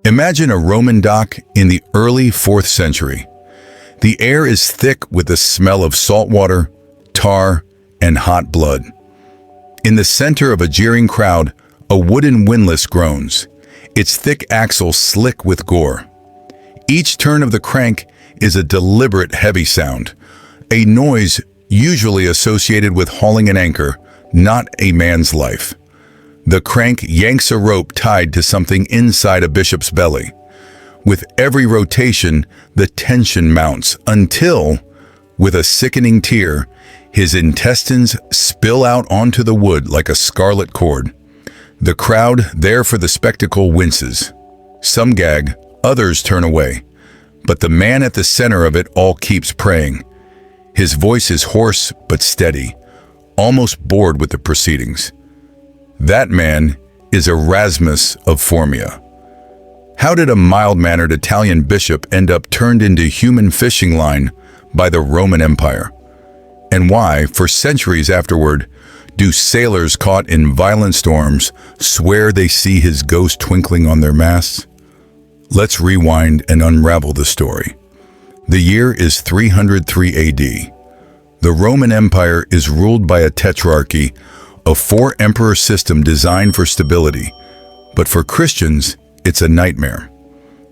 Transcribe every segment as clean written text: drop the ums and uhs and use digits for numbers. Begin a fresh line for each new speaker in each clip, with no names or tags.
Imagine a Roman dock in the early 4th century. The air is thick with the smell of salt water, tar, and hot blood. In the center of a jeering crowd, a wooden windlass groans, its thick axle slick with gore. Each turn of the crank is a deliberate heavy sound, a noise usually associated with hauling an anchor, not a man's life. The crank yanks a rope tied to something inside a bishop's belly. With every rotation, the tension mounts until, with a sickening tear, his intestines spill out onto the wood like a scarlet cord. The crowd, there for the spectacle, winces. Some gag, others turn away. But the man at the center of it all keeps praying. His voice is hoarse but steady, almost bored with the proceedings. That man is Erasmus of Formia. How did a mild-mannered Italian bishop end up turned into human fishing line by the Roman Empire? And why, for centuries afterward, do sailors caught in violent storms swear they see his ghost twinkling on their masts? Let's rewind and unravel the story. The year is 303 AD. The Roman Empire is ruled by a tetrarchy, a 4-emperor system designed for stability. But for Christians, it's a nightmare.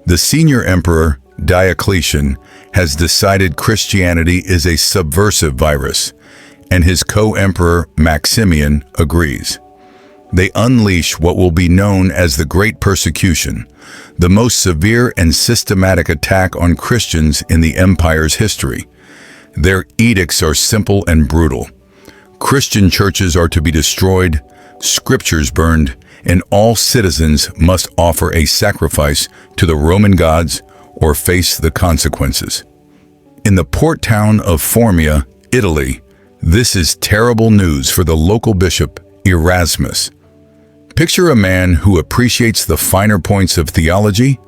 The senior emperor, Diocletian, has decided Christianity is a subversive virus, and his co-emperor, Maximian, agrees. They unleash what will be known as the Great Persecution, the most severe and systematic attack on Christians in the empire's history. Their edicts are simple and brutal. Christian churches are to be destroyed, scriptures burned, and all citizens must offer a sacrifice to the Roman gods or face the consequences. In the port town of Formia, Italy, this is terrible news for the local bishop, Erasmus. Picture a man who appreciates the finer points of theology,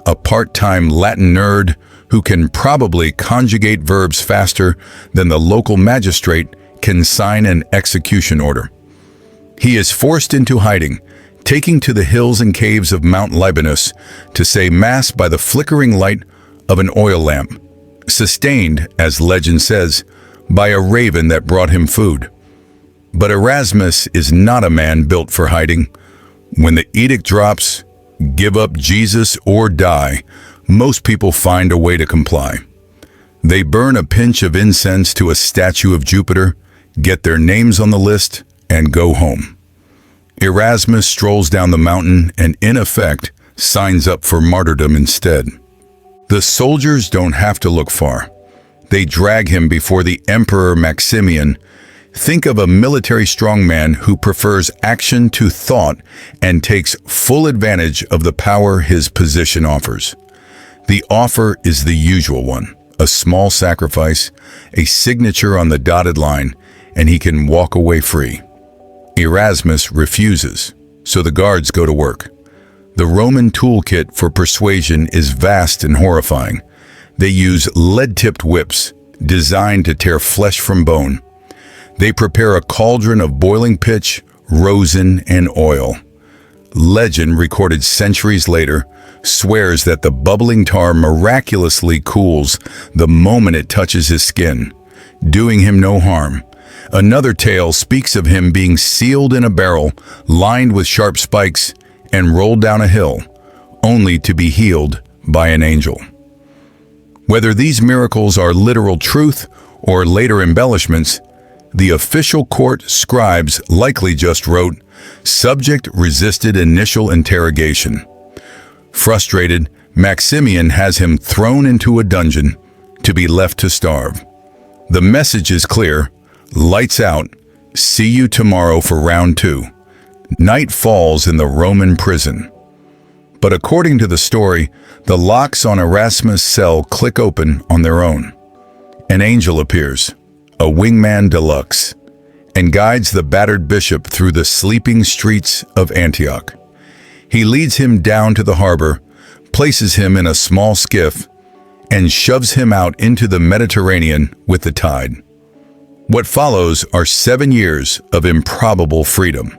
a part-time Latin nerd who can probably conjugate verbs faster than the local magistrate can sign an execution order. He is forced into hiding, taking to the hills and caves of Mount Libanus to say Mass by the flickering light of an oil lamp, sustained, as legend says, by a raven that brought him food. But Erasmus is not a man built for hiding. When the edict drops, give up Jesus or die, most people find a way to comply. They burn a pinch of incense to a statue of Jupiter, get their names on the list, and go home. Erasmus strolls down the mountain and, in effect, signs up for martyrdom instead. The soldiers don't have to look far. They drag him before the Emperor Maximian. Think of a military strongman who prefers action to thought and takes full advantage of the power his position offers. The offer is the usual one, a small sacrifice, a signature on the dotted line, and he can walk away free. Erasmus refuses, so the guards go to work. The Roman toolkit for persuasion is vast and horrifying. They use lead-tipped whips, designed to tear flesh from bone. They prepare a cauldron of boiling pitch, rosin, and oil. Legend, recorded centuries later, swears that the bubbling tar miraculously cools the moment it touches his skin, doing him no harm. Another tale speaks of him being sealed in a barrel, lined with sharp spikes, and rolled down a hill, only to be healed by an angel. Whether these miracles are literal truth or later embellishments, the official court scribes likely just wrote, "Subject resisted initial interrogation." Frustrated, Maximian has him thrown into a dungeon to be left to starve. The message is clear: lights out, see you tomorrow for round 2. Night falls in the Roman prison. But according to the story, the locks on Erasmus' cell click open on their own. An angel appears, a wingman deluxe, and guides the battered bishop through the sleeping streets of Antioch. He leads him down to the harbor, places him in a small skiff, and shoves him out into the Mediterranean with the tide. What follows are 7 years of improbable freedom.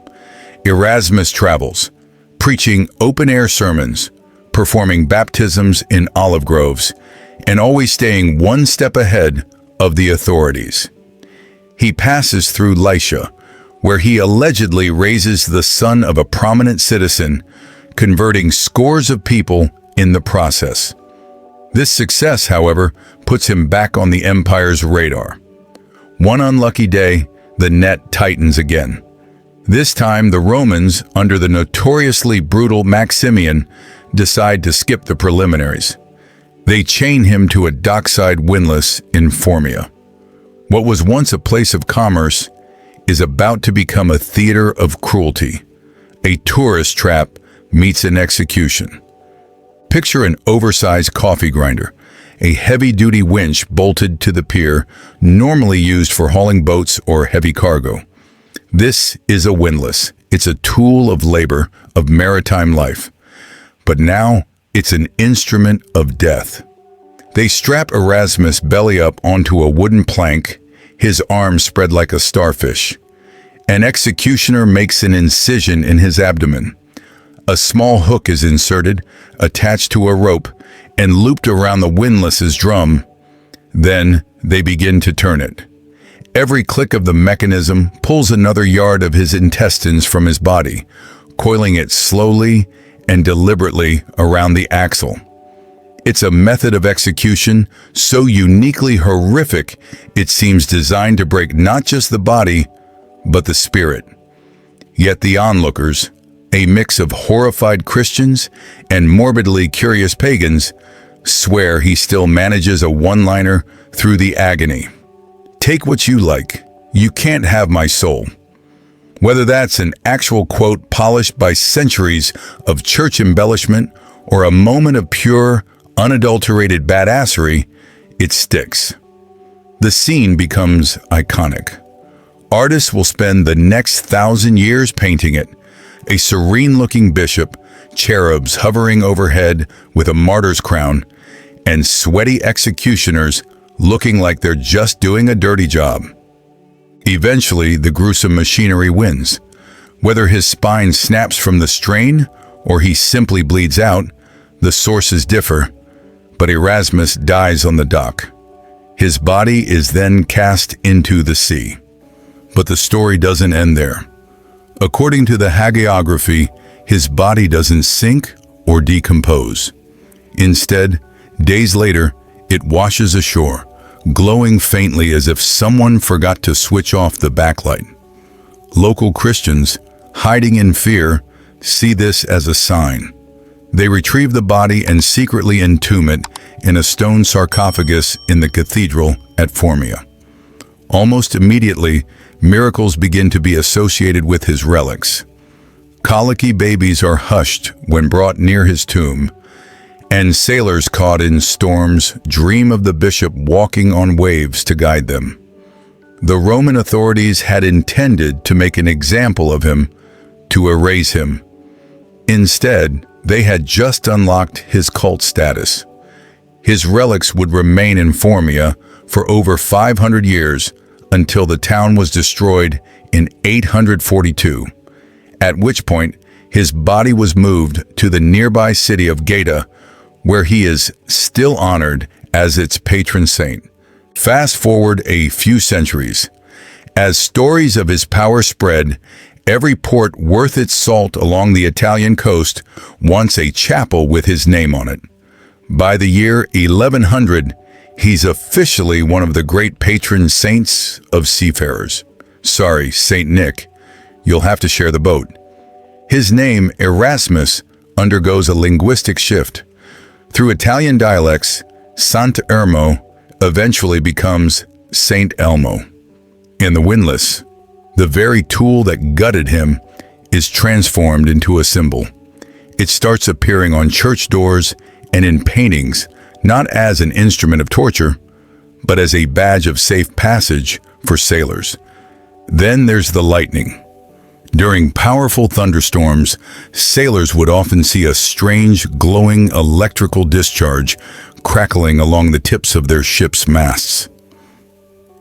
Erasmus travels, preaching open-air sermons, performing baptisms in olive groves, and always staying one step ahead of the authorities. He passes through Lycia, where he allegedly raises the son of a prominent citizen, converting scores of people in the process. This success, however, puts him back on the empire's radar. One unlucky day, the net tightens again. This time, the Romans, under the notoriously brutal Maximian, decide to skip the preliminaries. They chain him to a dockside windlass in Formia. What was once a place of commerce is about to become a theater of cruelty. A tourist trap meets an execution. Picture an oversized coffee grinder, a heavy-duty winch bolted to the pier, normally used for hauling boats or heavy cargo. This is a windlass. It's a tool of labor, of maritime life. But now, it's an instrument of death. They strap Erasmus belly up onto a wooden plank, his arms spread like a starfish. An executioner makes an incision in his abdomen. A small hook is inserted, attached to a rope, and looped around the windlass's drum. Then they begin to turn it. Every click of the mechanism pulls another yard of his intestines from his body, coiling it slowly and deliberately around the axle. It's a method of execution so uniquely horrific it seems designed to break not just the body, but the spirit. Yet the onlookers, a mix of horrified Christians and morbidly curious pagans, swear he still manages a one-liner through the agony. "Take what you like. You can't have my soul." Whether that's an actual quote polished by centuries of church embellishment or a moment of pure, unadulterated badassery, it sticks. The scene becomes iconic. Artists will spend the next 1,000 years painting it. A serene-looking bishop, cherubs hovering overhead with a martyr's crown, and sweaty executioners looking like they're just doing a dirty job. Eventually, the gruesome machinery wins. Whether his spine snaps from the strain or he simply bleeds out, the sources differ, but Erasmus dies on the dock. His body is then cast into the sea. But the story doesn't end there. According to the hagiography, his body doesn't sink or decompose. Instead, days later, it washes ashore, glowing faintly as if someone forgot to switch off the backlight. Local Christians, hiding in fear, see this as a sign. They retrieve the body and secretly entomb it in a stone sarcophagus in the cathedral at Formia. Almost immediately, miracles begin to be associated with his relics. Colicky babies are hushed when brought near his tomb, and sailors caught in storms dream of the bishop walking on waves to guide them. The Roman authorities had intended to make an example of him, to erase him. Instead, they had just unlocked his cult status. His relics would remain in Formia for over 500 years until the town was destroyed in 842, at which point his body was moved to the nearby city of Gaeta, where he is still honored as its patron saint. Fast forward a few centuries. As stories of his power spread, every port worth its salt along the Italian coast wants a chapel with his name on it. By the year 1100, he's officially one of the great patron saints of seafarers. Sorry, Saint Nick, you'll have to share the boat. His name, Erasmus, undergoes a linguistic shift. Through Italian dialects, Saint Ermo eventually becomes Saint Elmo. In the windlass, the very tool that gutted him is transformed into a symbol. It starts appearing on church doors and in paintings, not as an instrument of torture, but as a badge of safe passage for sailors. Then there's the lightning. During powerful thunderstorms, sailors would often see a strange, glowing electrical discharge crackling along the tips of their ship's masts.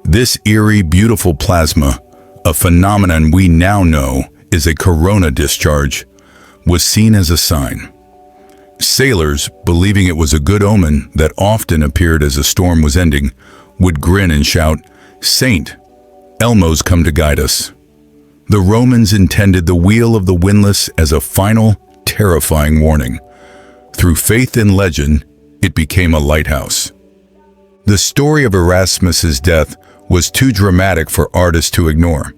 This eerie, beautiful plasma, a phenomenon we now know is a corona discharge, was seen as a sign. Sailors, believing it was a good omen that often appeared as a storm was ending, would grin and shout, "Saint Elmo's come to guide us." The Romans intended the wheel of the windlass as a final, terrifying warning. Through faith and legend, it became a lighthouse. The story of Erasmus's death was too dramatic for artists to ignore,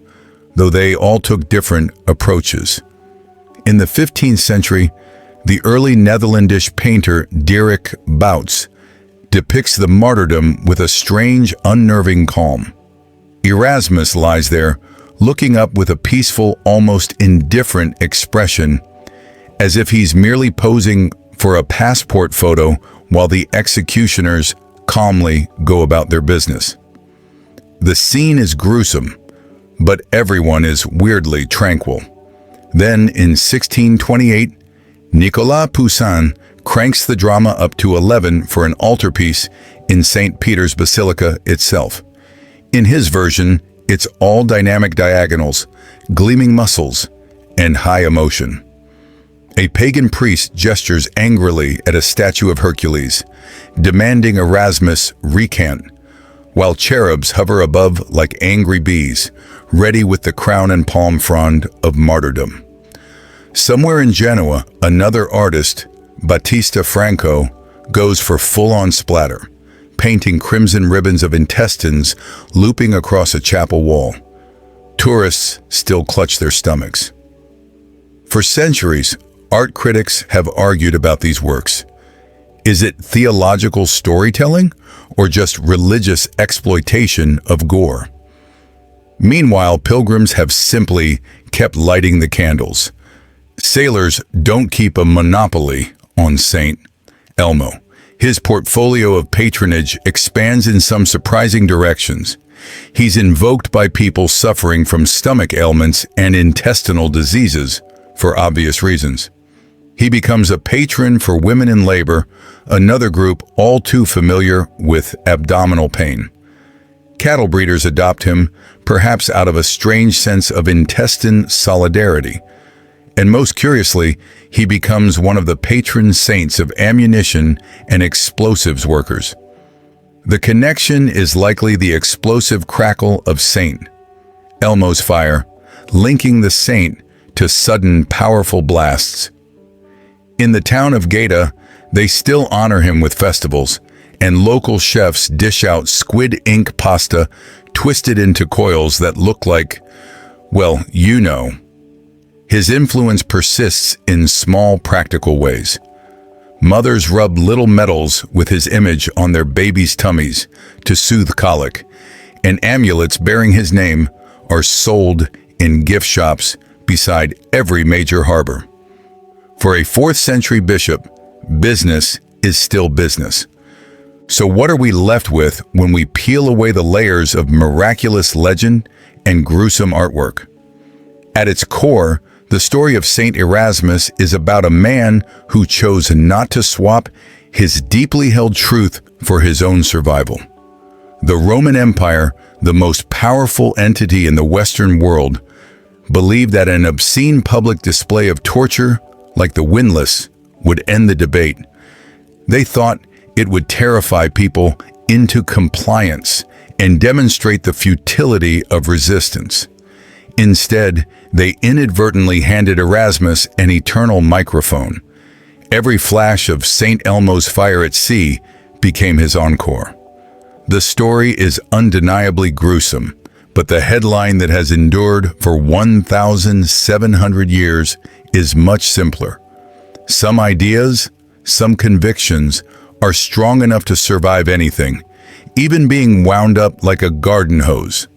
though they all took different approaches. In the 15th century, the early Netherlandish painter Dirk Bouts depicts the martyrdom with a strange, unnerving calm. Erasmus lies there, looking up with a peaceful, almost indifferent expression, as if he's merely posing for a passport photo while the executioners calmly go about their business. The scene is gruesome, but everyone is weirdly tranquil. Then, in 1628, Nicolas Poussin cranks the drama up to 11 for an altarpiece in St. Peter's Basilica itself. In his version, it's all dynamic diagonals, gleaming muscles, and high emotion. A pagan priest gestures angrily at a statue of Hercules, demanding Erasmus recant, while cherubs hover above like angry bees, ready with the crown and palm frond of martyrdom. Somewhere in Genoa, another artist, Battista Franco, goes for full-on splatter, painting crimson ribbons of intestines looping across a chapel wall. Tourists still clutch their stomachs. For centuries, art critics have argued about these works. Is it theological storytelling or just religious exploitation of gore? Meanwhile, pilgrims have simply kept lighting the candles. Sailors don't keep a monopoly on Saint Elmo. His portfolio of patronage expands in some surprising directions. He's invoked by people suffering from stomach ailments and intestinal diseases for obvious reasons. He becomes a patron for women in labor, another group all too familiar with abdominal pain. Cattle breeders adopt him, perhaps out of a strange sense of intestine solidarity. And most curiously, he becomes one of the patron saints of ammunition and explosives workers. The connection is likely the explosive crackle of Saint Elmo's fire, linking the saint to sudden, powerful blasts. In the town of Gaeta, they still honor him with festivals, and local chefs dish out squid ink pasta twisted into coils that look like, well, you know. His influence persists in small, practical ways. Mothers rub little medals with his image on their babies' tummies to soothe colic, and amulets bearing his name are sold in gift shops beside every major harbor. For a 4th century bishop, business is still business. So what are we left with when we peel away the layers of miraculous legend and gruesome artwork? At its core, the story of Saint Erasmus is about a man who chose not to swap his deeply held truth for his own survival. The Roman Empire, the most powerful entity in the Western world, believed that an obscene public display of torture, like the windlass, would end the debate. They thought it would terrify people into compliance and demonstrate the futility of resistance. Instead, they inadvertently handed Erasmus an eternal microphone. Every flash of Saint Elmo's fire at sea became his encore. The story is undeniably gruesome, but the headline that has endured for 1,700 years is much simpler. Some ideas, some convictions are strong enough to survive anything, even being wound up like a garden hose.